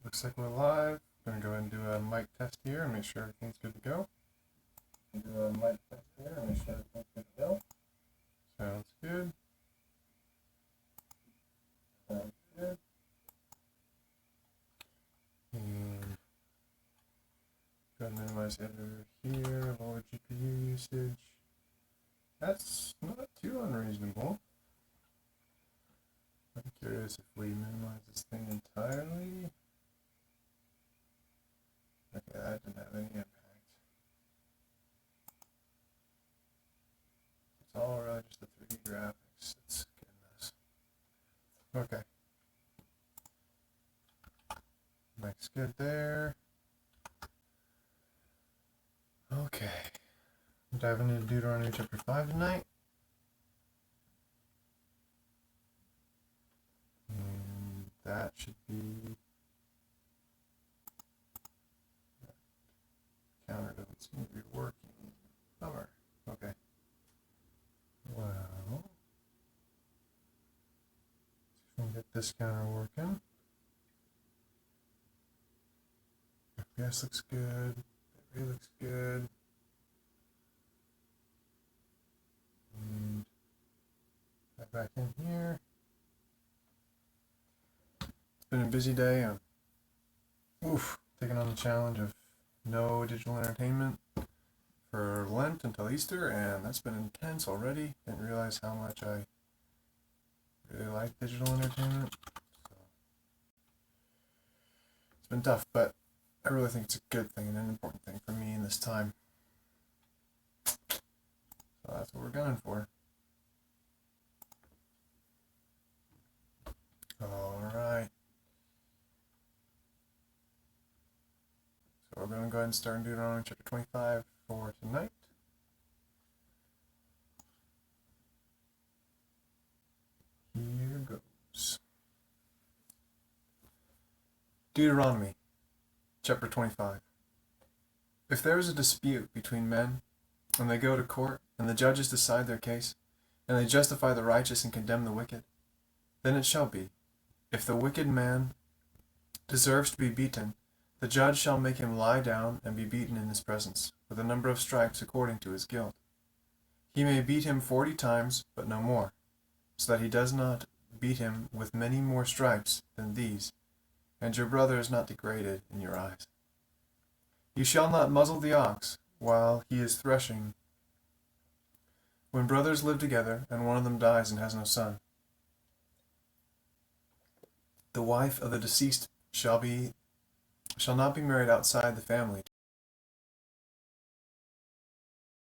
Looks like we're live. I'm going to go ahead and do a mic test here and make sure everything's good to go. Do a mic test here and make sure everything's good to go. Sounds good. Sounds good. And go ahead and minimize editor here, lower GPU usage. That's not too unreasonable. I'm curious if we minimize this thing entirely. Okay, that didn't have any impact. It's all really just the 3D graphics that's getting this. Okay. Mic's good there. Okay. I'm diving into Deuteronomy chapter 5 tonight. And that should be... Counter doesn't seem to be working. Bummer. Okay. Well, see if we can get this counter working. FPS looks good. Battery looks good. And right back in here. It's been a busy day. I'm taking on the challenge of no digital entertainment for Lent until Easter, and that's been intense already. Didn't realize how much I really like digital entertainment. So it's been tough, but I really think it's a good thing and an important thing for me in this time. So that's what we're going for. All right. So we're going to go ahead and start in Deuteronomy chapter 25 for tonight. Here goes. Deuteronomy chapter 25. If there is a dispute between men, and they go to court, and the judges decide their case, and they justify the righteous and condemn the wicked, then it shall be, if the wicked man deserves to be beaten, the judge shall make him lie down and be beaten in his presence, with a number of stripes according to his guilt. He may beat him 40 times, but no more, so that he does not beat him with many more stripes than these, and your brother is not degraded in your eyes. You shall not muzzle the ox while he is threshing. When brothers live together, and one of them dies and has no son, the wife of the deceased shall not be married outside the family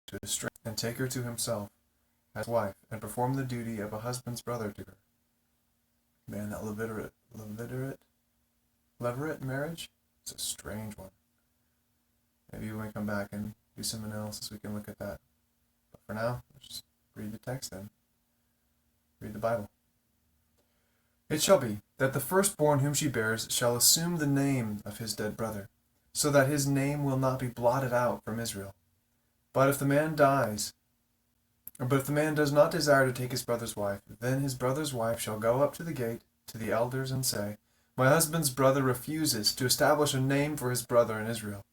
to a stranger, and take her to himself as wife, and perform the duty of a husband's brother to her. Man, that levirate marriage, it's a strange one. Maybe when we come back and do some analysis, we can look at that. But for now, let's just read the text then. Read the Bible. It shall be that the firstborn whom she bears shall assume the name of his dead brother, so that his name will not be blotted out from Israel. But if the man does not desire to take his brother's wife, then his brother's wife shall go up to the gate to the elders and say, My husband's brother refuses to establish a name for his brother in Israel.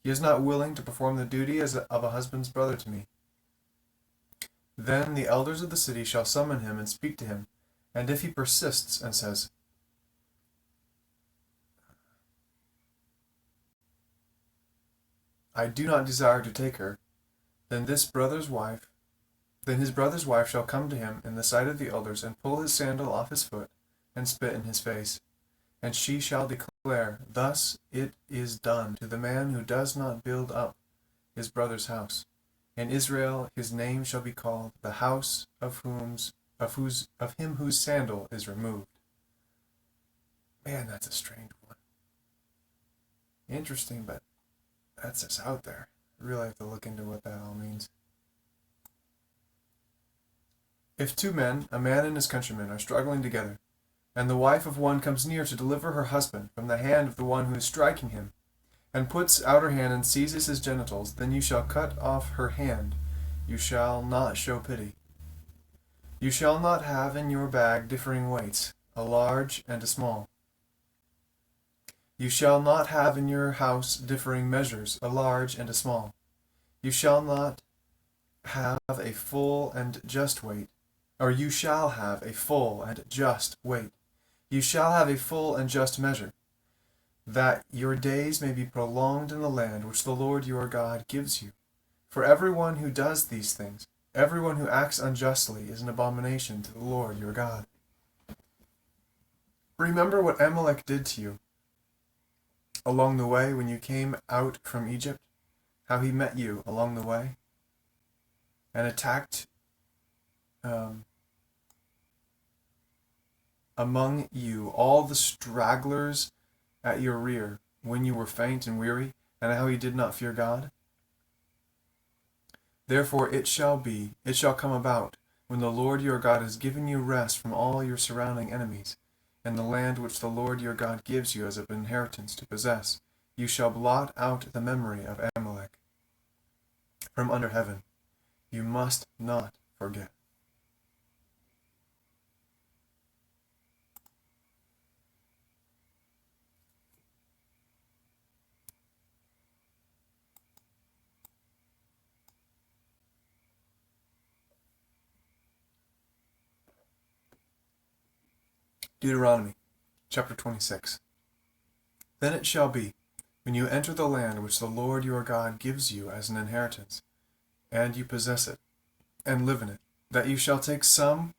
He is not willing to perform the duty of a husband's brother to me. Then the elders of the city shall summon him and speak to him, and if he persists and says, I do not desire to take her, then his brother's wife shall come to him in the sight of the elders, and pull his sandal off his foot, and spit in his face. And she shall declare, Thus it is done to the man who does not build up his brother's house. In Israel his name shall be called the house of him whose sandal is removed. Man, that's a strange one. Interesting, but that's just out there. I really have to look into what that all means. If two men, a man and his countryman, are struggling together, and the wife of one comes near to deliver her husband from the hand of the one who is striking him, and puts out her hand and seizes his genitals, then you shall cut off her hand. You shall not show pity. You shall not have in your bag differing weights, a large and a small. You shall not have in your house differing measures, a large and a small. You shall not have a full and just weight, or you shall have a full and just weight. You shall have a full and just measure, that your days may be prolonged in the land which the Lord your God gives you. For everyone who does these things, everyone who acts unjustly, is an abomination to the Lord your God. Remember what Amalek did to you along the way when you came out from Egypt, how he met you along the way and attacked among you all the stragglers at your rear when you were faint and weary, and how he did not fear God. Therefore it shall come about, when the Lord your God has given you rest from all your surrounding enemies, and the land which the Lord your God gives you as an inheritance to possess, you shall blot out the memory of Amalek from under heaven. You must not forget. Deuteronomy chapter 26. Then it shall be, when you enter the land which the Lord your God gives you as an inheritance, and you possess it, and live in it, that you shall take some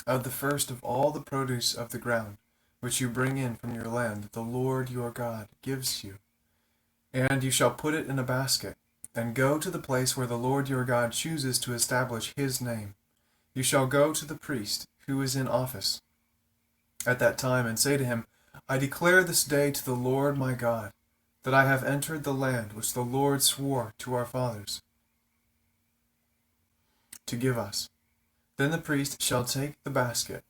of the first of all the produce of the ground, which you bring in from your land that the Lord your God gives you, and you shall put it in a basket, and go to the place where the Lord your God chooses to establish his name. You shall go to the priest who is in office at that time, and say to him, I declare this day to the Lord my God, that I have entered the land which the Lord swore to our fathers to give us. Then the priest shall take the basket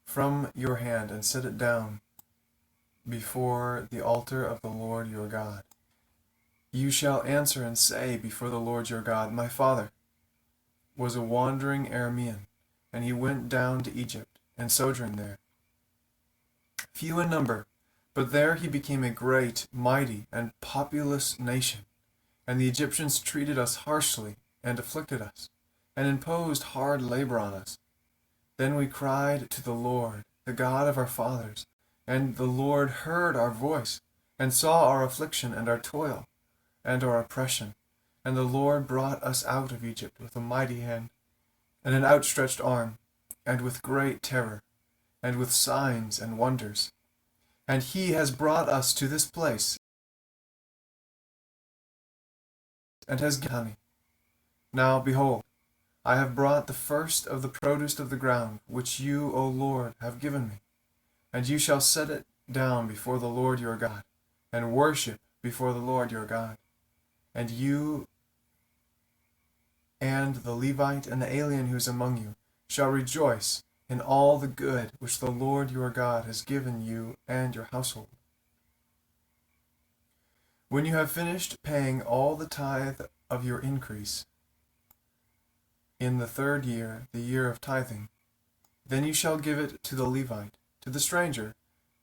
from your hand and set it down before the altar of the Lord your God. You shall answer and say before the Lord your God, My father was a wandering Aramean, and he went down to Egypt and sojourned there, few in number, but there he became a great, mighty, and populous nation. And the Egyptians treated us harshly and afflicted us, and imposed hard labor on us. Then we cried to the Lord, the God of our fathers, and the Lord heard our voice, and saw our affliction and our toil, and our oppression. And the Lord brought us out of Egypt with a mighty hand, and an outstretched arm, and with great terror, and with signs and wonders. And he has brought us to this place, and has given honey. Now, behold, I have brought the first of the produce of the ground, which you, O Lord, have given me. And you shall set it down before the Lord your God, and worship before the Lord your God. And you and the Levite and the alien who is among you shall rejoice in all the good which the Lord your God has given you and your household. When you have finished paying all the tithe of your increase, in the 3rd year, the year of tithing, then you shall give it to the Levite, to the stranger,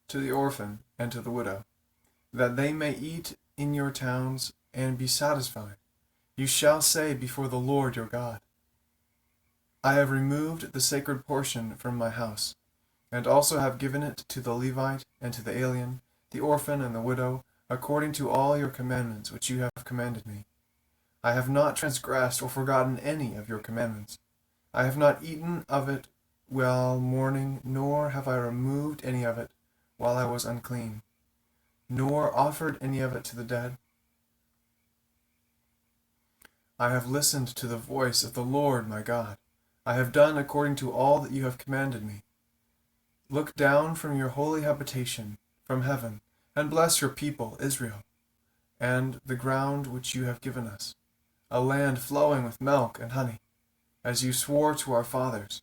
to the orphan, and to the widow, that they may eat in your towns and be satisfied. You shall say before the Lord your God, I have removed the sacred portion from my house, and also have given it to the Levite and to the alien, the orphan and the widow, according to all your commandments which you have commanded me. I have not transgressed or forgotten any of your commandments. I have not eaten of it while mourning, nor have I removed any of it while I was unclean, nor offered any of it to the dead. I have listened to the voice of the Lord my God. I have done according to all that you have commanded me. Look down from your holy habitation, from heaven, and bless your people, Israel, and the ground which you have given us, a land flowing with milk and honey, as you swore to our fathers.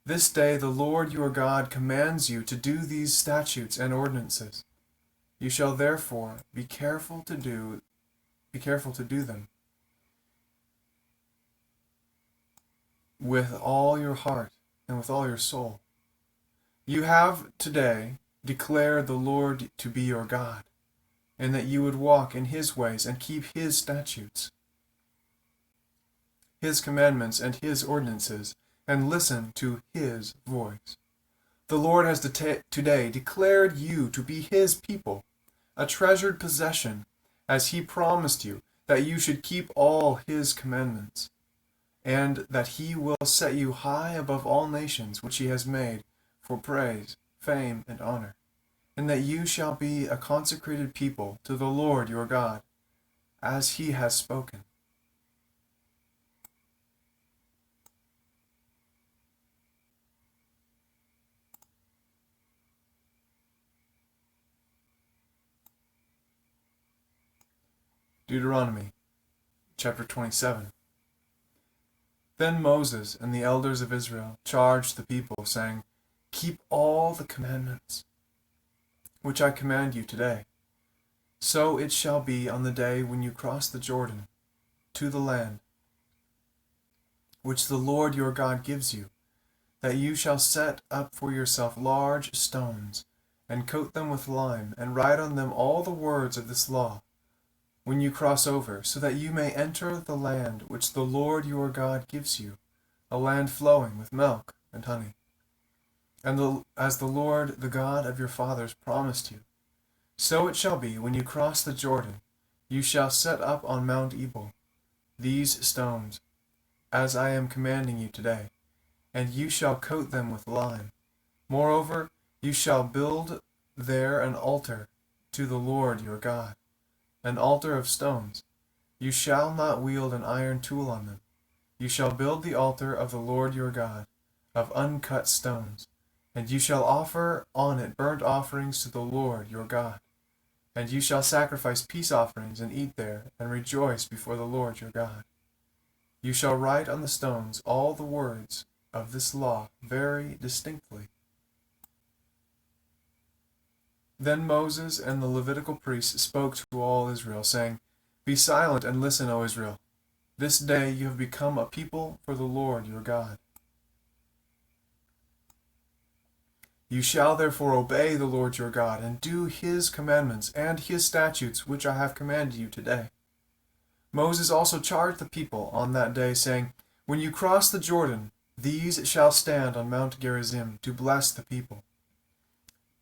This day the Lord your God commands you to do these statutes and ordinances. You shall therefore be careful to do them with all your heart and with all your soul. You have today declare the Lord to be your God, and that you would walk in his ways and keep his statutes, his commandments, and his ordinances, and listen to his voice. The Lord has today declared you to be his people, a treasured possession, as he promised you that you should keep all his commandments, and that he will set you high above all nations which he has made for praise, fame, and honor, and that you shall be a consecrated people to the Lord your God, as he has spoken. Deuteronomy chapter 27. Then Moses and the elders of Israel charged the people, saying, Keep all the commandments which I command you today. So it shall be on the day when you cross the Jordan to the land which the Lord your God gives you, that you shall set up for yourself large stones, and coat them with lime, and write on them all the words of this law, when you cross over, so that you may enter the land which the Lord your God gives you, a land flowing with milk and honey. And as the Lord, the God of your fathers, promised you, so it shall be when you cross the Jordan, you shall set up on Mount Ebal these stones, as I am commanding you today, and you shall coat them with lime. Moreover, you shall build there an altar to the Lord your God, an altar of stones. You shall not wield an iron tool on them. You shall build the altar of the Lord your God, of uncut stones, and you shall offer on it burnt offerings to the Lord your God. And you shall sacrifice peace offerings and eat there, and rejoice before the Lord your God. You shall write on the stones all the words of this law very distinctly. Then Moses and the Levitical priests spoke to all Israel, saying, Be silent and listen, O Israel. This day you have become a people for the Lord your God. You shall therefore obey the Lord your God, and do his commandments and his statutes which I have commanded you today. Moses also charged the people on that day, saying, When you cross the Jordan, these shall stand on Mount Gerizim to bless the people: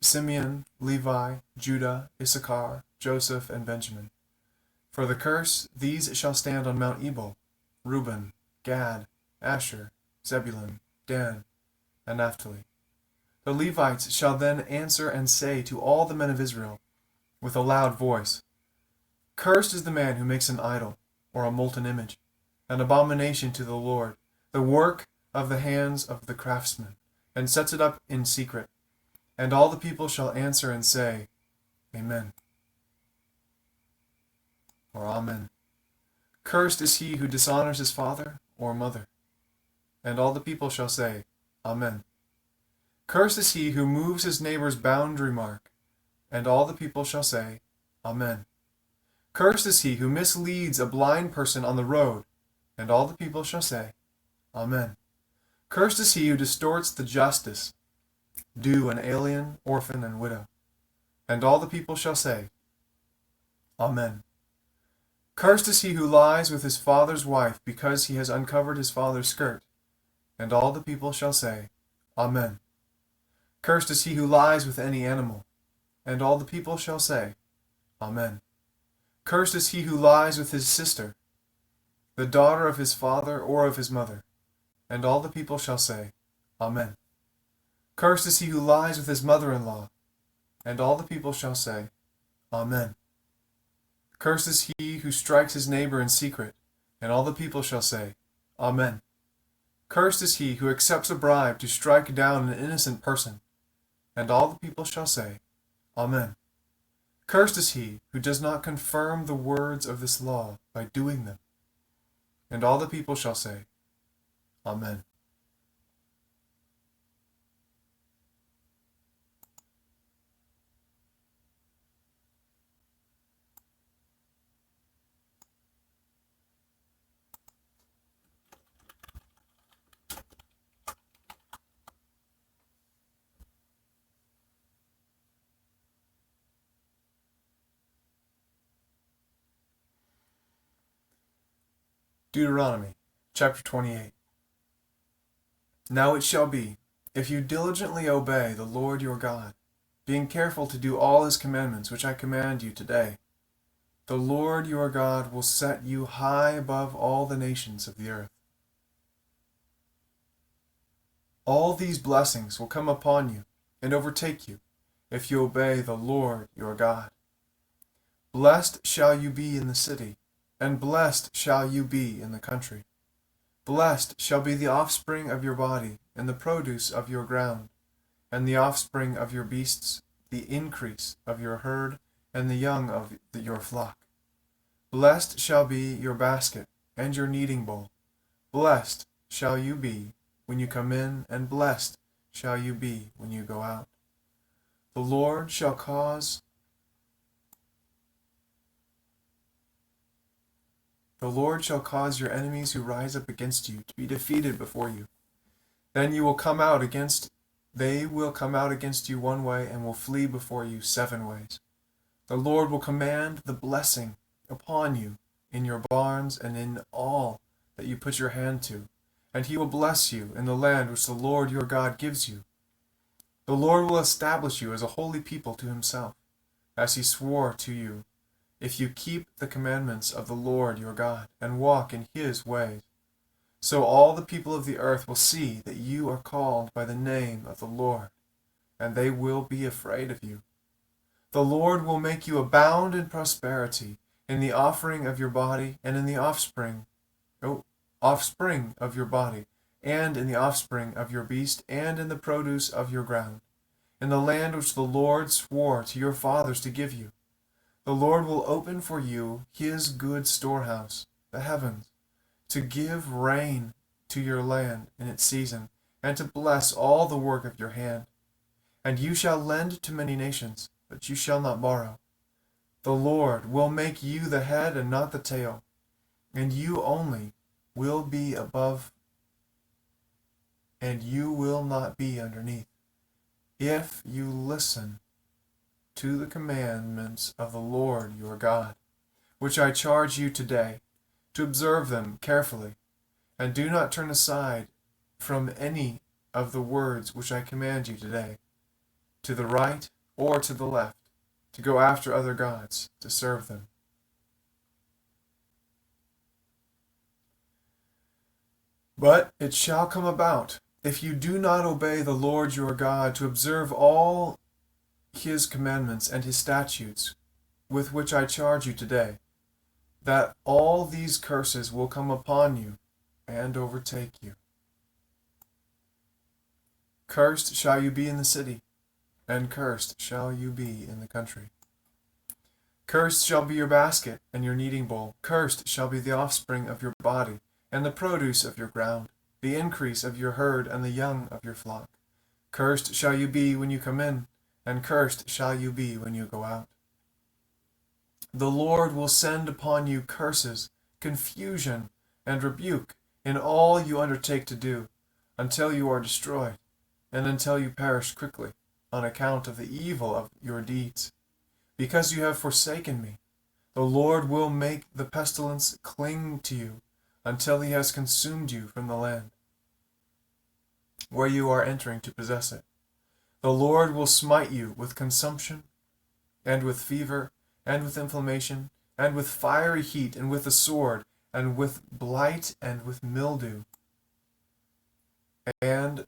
Simeon, Levi, Judah, Issachar, Joseph, and Benjamin. For the curse, these shall stand on Mount Ebal: Reuben, Gad, Asher, Zebulun, Dan, and Naphtali. The Levites shall then answer and say to all the men of Israel with a loud voice, Cursed is the man who makes an idol, or a molten image, an abomination to the Lord, the work of the hands of the craftsman, and sets it up in secret. And all the people shall answer and say, Amen, or Amen. Cursed is he who dishonors his father or mother. And all the people shall say, Amen. Cursed is he who moves his neighbor's boundary mark. And all the people shall say, Amen. Cursed is he who misleads a blind person on the road. And all the people shall say, Amen. Cursed is he who distorts the justice due an alien, orphan, and widow. And all the people shall say, Amen. Cursed is he who lies with his father's wife, because he has uncovered his father's skirt. And all the people shall say, Amen. Cursed is he who lies with any animal. And all the people shall say, Amen. Cursed is he who lies with his sister, the daughter of his father or of his mother. And all the people shall say, Amen. Cursed is he who lies with his mother-in-law. And all the people shall say, Amen. Cursed is he who strikes his neighbor in secret. And all the people shall say, Amen. Cursed is he who accepts a bribe to strike down an innocent person. And all the people shall say, Amen. Cursed is he who does not confirm the words of this law by doing them. And all the people shall say, Amen. Deuteronomy chapter 28. Now it shall be, if you diligently obey the Lord your God, being careful to do all his commandments which I command you today, the Lord your God will set you high above all the nations of the earth. All these blessings will come upon you and overtake you if you obey the Lord your God. Blessed shall you be in the city, and blessed shall you be in the country. Blessed shall be the offspring of your body, and the produce of your ground, and the offspring of your beasts, the increase of your herd, and the young of your flock. Blessed shall be your basket and your kneading bowl. Blessed shall you be when you come in, and blessed shall you be when you go out. The Lord shall cause your enemies who rise up against you to be defeated before you. Then they will come out against you one way and will flee before you 7 ways. The Lord will command the blessing upon you in your barns and in all that you put your hand to, and he will bless you in the land which the Lord your God gives you. The Lord will establish you as a holy people to himself, as he swore to you, if you keep the commandments of the Lord your God and walk in his ways. So all the people of the earth will see that you are called by the name of the Lord, and they will be afraid of you. The Lord will make you abound in prosperity in the offering of your body and in the offspring of your body, and in the offspring of your beast, and in the produce of your ground, in the land which the Lord swore to your fathers to give you. The Lord will open for you his good storehouse, the heavens, to give rain to your land in its season, and to bless all the work of your hand. And you shall lend to many nations, but you shall not borrow. The Lord will make you the head and not the tail, and you only will be above, and you will not be underneath, if you listen to the commandments of the Lord your God, which I charge you today, to observe them carefully, and do not turn aside from any of the words which I command you today, to the right or to the left, to go after other gods, to serve them. But it shall come about, if you do not obey the Lord your God, to observe all his commandments and his statutes, with which I charge you today, that all these curses will come upon you and overtake you. Cursed shall you be in the city, and cursed shall you be in the country. Cursed shall be your basket and your kneading bowl. Cursed shall be the offspring of your body, and the produce of your ground, the increase of your herd, and the young of your flock. Cursed shall you be when you come in, and cursed shall you be when you go out. The Lord will send upon you curses, confusion, and rebuke in all you undertake to do, until you are destroyed, and until you perish quickly, on account of the evil of your deeds. Because you have forsaken me, the Lord will make the pestilence cling to you, until he has consumed you from the land where you are entering to possess it. The Lord will smite you with consumption, and with fever, and with inflammation, and with fiery heat, and with the sword, and with blight, and with mildew. And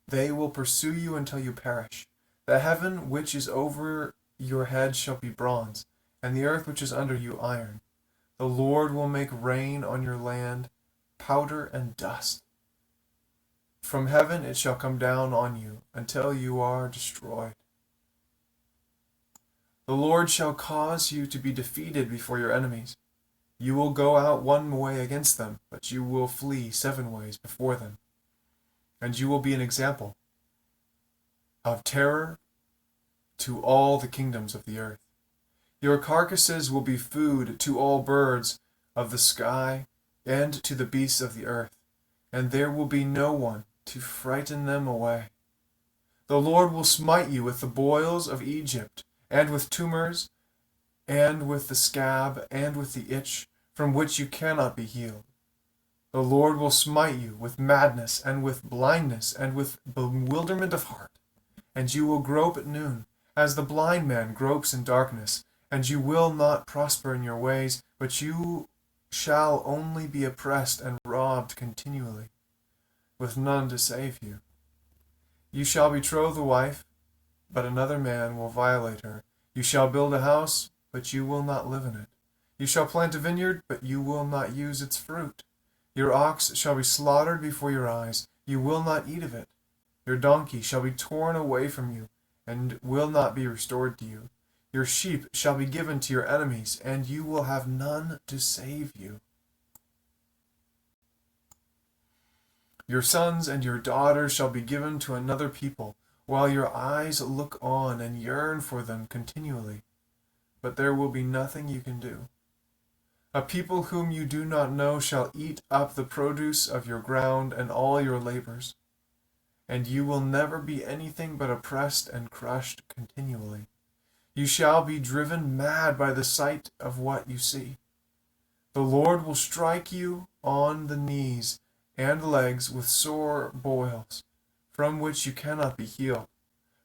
they will pursue you until you perish. The heaven which is over your head shall be bronze, and the earth which is under you iron. The Lord will make rain on your land, powder and dust. From heaven it shall come down on you until you are destroyed. The Lord shall cause you to be defeated before your enemies. You will go out 1 way against them, but you will flee 7 ways before them. And you will be an example of terror to all the kingdoms of the earth. Your carcasses will be food to all birds of the sky and to the beasts of the earth, and there will be no one to frighten them away. The Lord will smite you with the boils of Egypt, and with tumors, and with the scab, and with the itch, from which you cannot be healed. The Lord will smite you with madness and with blindness and with bewilderment of heart, and you will grope at noon, as the blind man gropes in darkness, and you will not prosper in your ways, but you shall only be oppressed and robbed continually, with none to save you. You shall betroth a wife, but another man will violate her. You shall build a house, but you will not live in it. You shall plant a vineyard, but you will not use its fruit. Your ox shall be slaughtered before your eyes. You will not eat of it. Your donkey shall be torn away from you, and will not be restored to you. Your sheep shall be given to your enemies, and you will have none to save you. Your sons and your daughters shall be given to another people, while your eyes look on and yearn for them continually. But there will be nothing you can do. A people whom you do not know shall eat up the produce of your ground and all your labors, and you will never be anything but oppressed and crushed continually. You shall be driven mad by the sight of what you see. The Lord will strike you on the knees and legs with sore boils, from which you cannot be healed.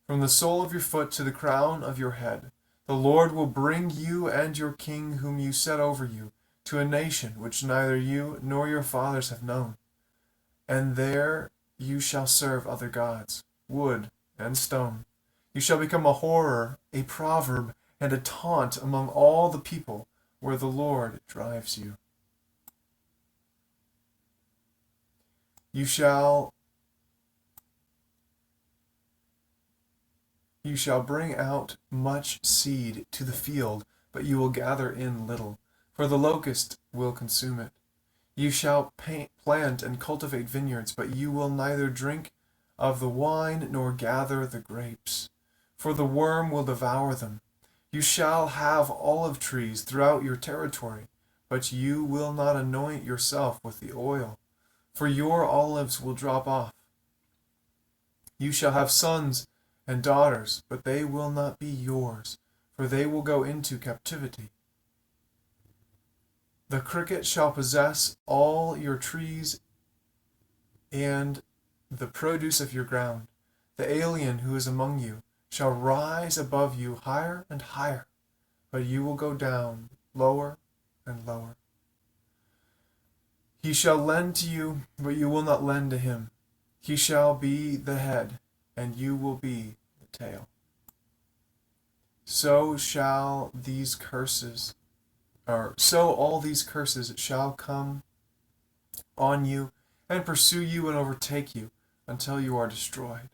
From the sole of your foot to the crown of your head, the Lord will bring you and your king whom you set over you to a nation which neither you nor your fathers have known. And there you shall serve other gods, wood and stone. You shall become a horror, a proverb, and a taunt among all the people where the Lord drives you. You shall bring out much seed to the field, but you will gather in little, for the locust will consume it. You shall plant and cultivate vineyards, but you will neither drink of the wine nor gather the grapes, for the worm will devour them. You shall have olive trees throughout your territory, but you will not anoint yourself with the oil, for your olives will drop off. You shall have sons and daughters, but they will not be yours, for they will go into captivity. The cricket shall possess all your trees and the produce of your ground. The alien who is among you shall rise above you higher and higher, but you will go down lower and lower. He shall lend to you, but you will not lend to him. He shall be the head, and you will be the tail. So all these curses shall come on you and pursue you and overtake you until you are destroyed,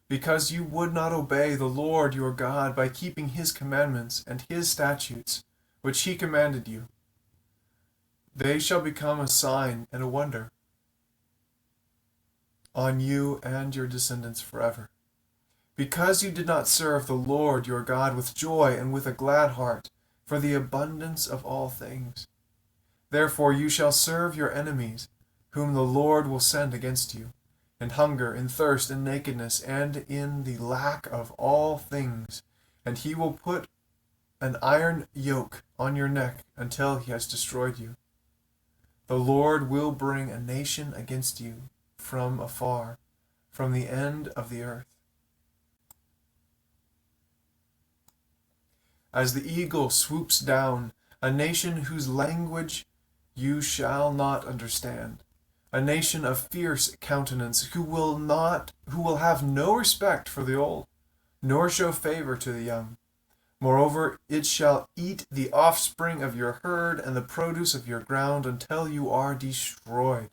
because you would not obey the Lord your God by keeping his commandments and his statutes, which he commanded you. They shall become a sign and a wonder on you and your descendants forever, because you did not serve the Lord your God with joy and with a glad heart for the abundance of all things. Therefore you shall serve your enemies, whom the Lord will send against you, in hunger, in thirst, in nakedness, and in the lack of all things, and he will put an iron yoke on your neck until he has destroyed you. The Lord will bring a nation against you from afar, from the end of the earth. As the eagle swoops down, a nation whose language you shall not understand, a nation of fierce countenance who will have no respect for the old, nor show favor to the young. Moreover, it shall eat the offspring of your herd and the produce of your ground until you are destroyed.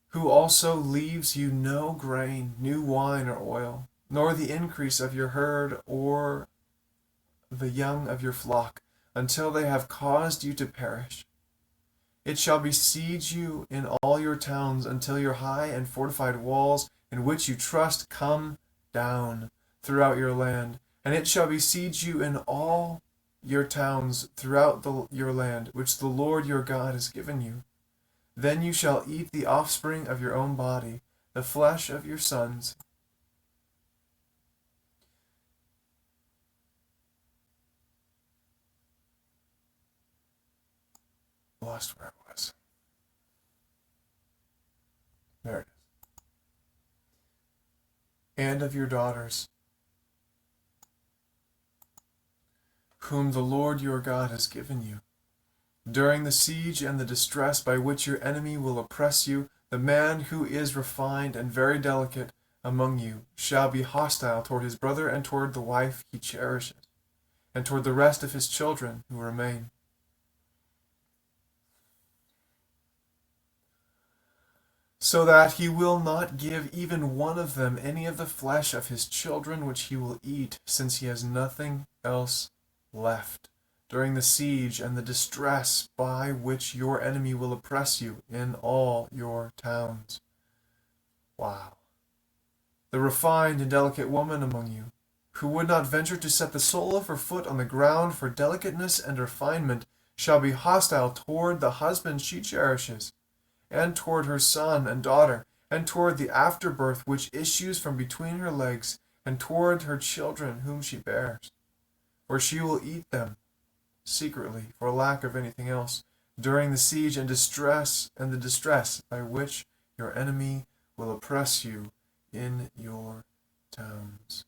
Who also leaves you no grain, new wine or oil, nor the increase of your herd or the young of your flock, until they have caused you to perish. It shall besiege you in all your towns until your high and fortified walls, in which you trust, come down throughout your land. And it shall besiege you in all your towns throughout your land, which the Lord your God has given you. Then you shall eat the offspring of your own body, the flesh of your sons, lost where I was. There it is. And of your daughters, whom the Lord your God has given you. During the siege and the distress by which your enemy will oppress you, the man who is refined and very delicate among you shall be hostile toward his brother and toward the wife he cherishes, and toward the rest of his children who remain. So that he will not give even one of them any of the flesh of his children which he will eat, since he has nothing else left, during the siege and the distress by which your enemy will oppress you in all your towns. Wow. The refined and delicate woman among you, who would not venture to set the sole of her foot on the ground for delicateness and refinement, shall be hostile toward the husband she cherishes, and toward her son and daughter, and toward the afterbirth which issues from between her legs, and toward her children whom she bears. For she will eat them secretly, for lack of anything else, during the siege and the distress by which your enemy will oppress you in your towns.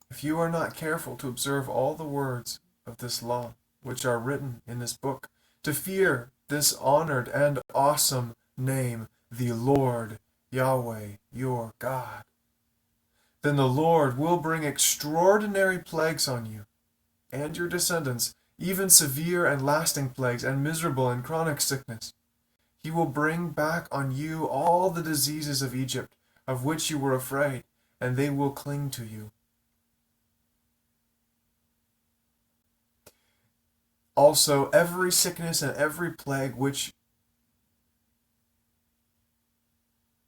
If you are not careful to observe all the words of this law, which are written in this book, to fear this honored and awesome name, the Lord Yahweh your God, then the Lord will bring extraordinary plagues on you and your descendants, even severe and lasting plagues and miserable and chronic sickness. He will bring back on you all the diseases of Egypt, of which you were afraid, and they will cling to you. Also, every sickness and every plague which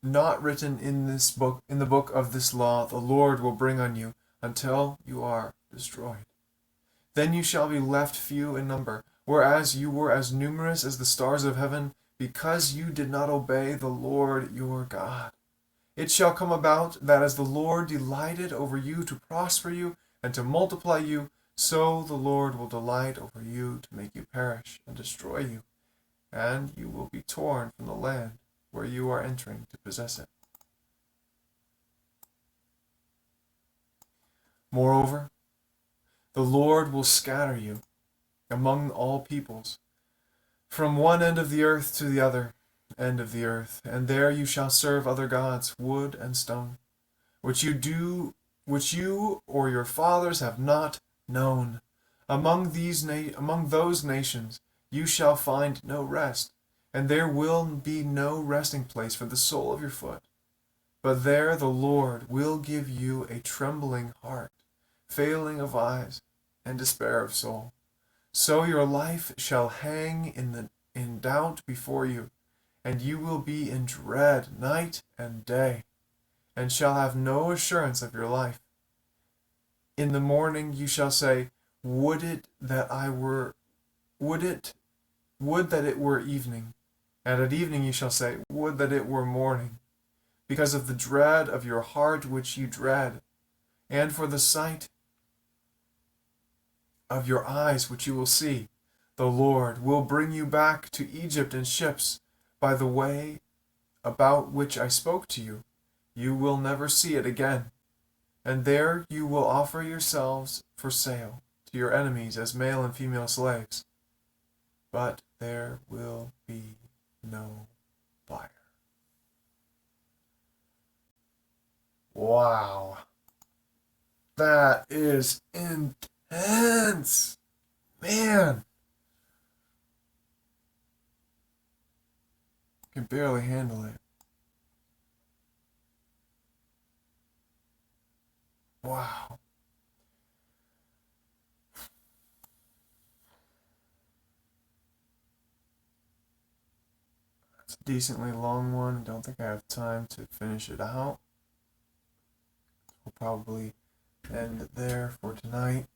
not written in this book, in the book of this law, the Lord will bring on you until you are destroyed. Then you shall be left few in number, whereas you were as numerous as the stars of heaven, because you did not obey the Lord your God. It shall come about that as the Lord delighted over you to prosper you and to multiply you, so the Lord will delight over you to make you perish and destroy you, and you will be torn from the land where you are entering to possess it. Moreover, the Lord will scatter you among all peoples, from one end of the earth to the other end of the earth, and there you shall serve other gods, wood and stone, which you or your fathers have not known. Among those nations you shall find no rest, and there will be no resting place for the sole of your foot. But there the Lord will give you a trembling heart, failing of eyes, and despair of soul. So your life shall hang in doubt before you, and you will be in dread night and day, and shall have no assurance of your life. In the morning you shall say, would that it were evening. And at evening you shall say, would that it were morning, because of the dread of your heart which you dread, and for the sight of your eyes which you will see. The Lord will bring you back to Egypt in ships by the way about which I spoke to you. You will never see it again. And there you will offer yourselves for sale to your enemies as male and female slaves. But there will be no buyer. Wow. That is intense. Man. I can barely handle it. Wow. It's a decently long one. Don't think I have time to finish it out. We'll probably end it there for tonight.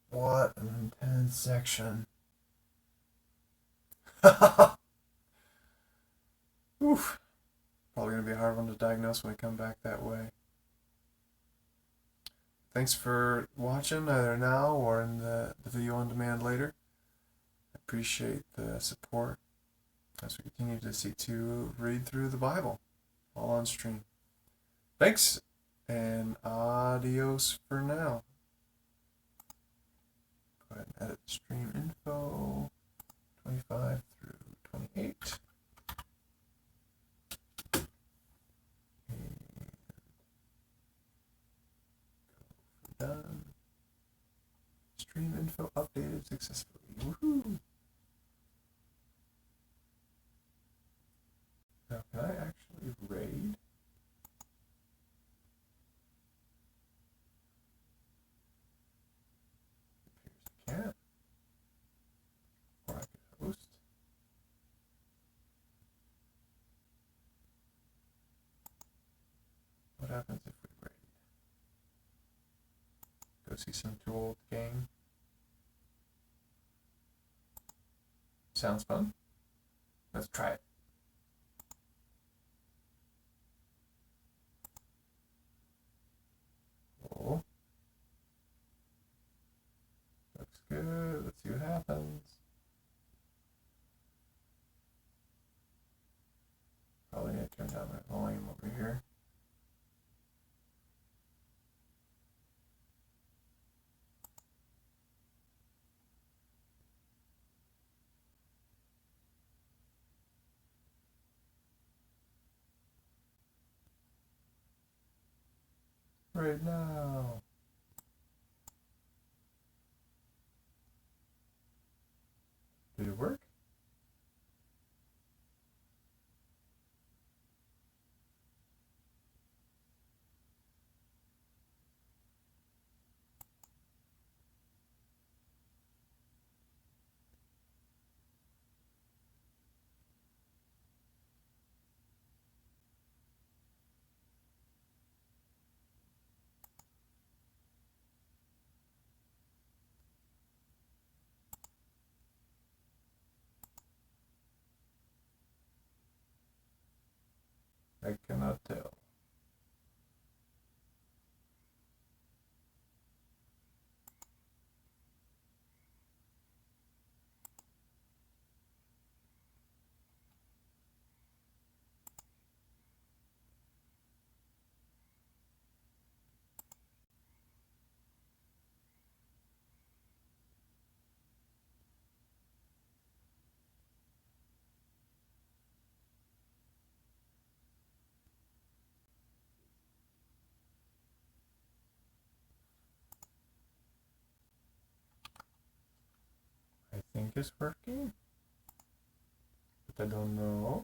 What an intense section. Oof. Probably going to be a hard one to diagnose when we come back that way. thanks for watching either now or in the video on demand later. I appreciate the support as we continue to seek to read through the Bible all on stream. Thanks, and adios for now. Go ahead and edit stream info 25 through 28. And go for done. Stream info updated successfully. Woohoo! Now, can I actually raid? It appears I can't. Or I could host. What happens if we raid? Go see some too old gang. Sounds fun. Let's try it. Oh. Looks good. Let's see what happens. Probably need to turn down my volume over here. Right now. Did it work? I cannot tell. I think it's working, but I don't know.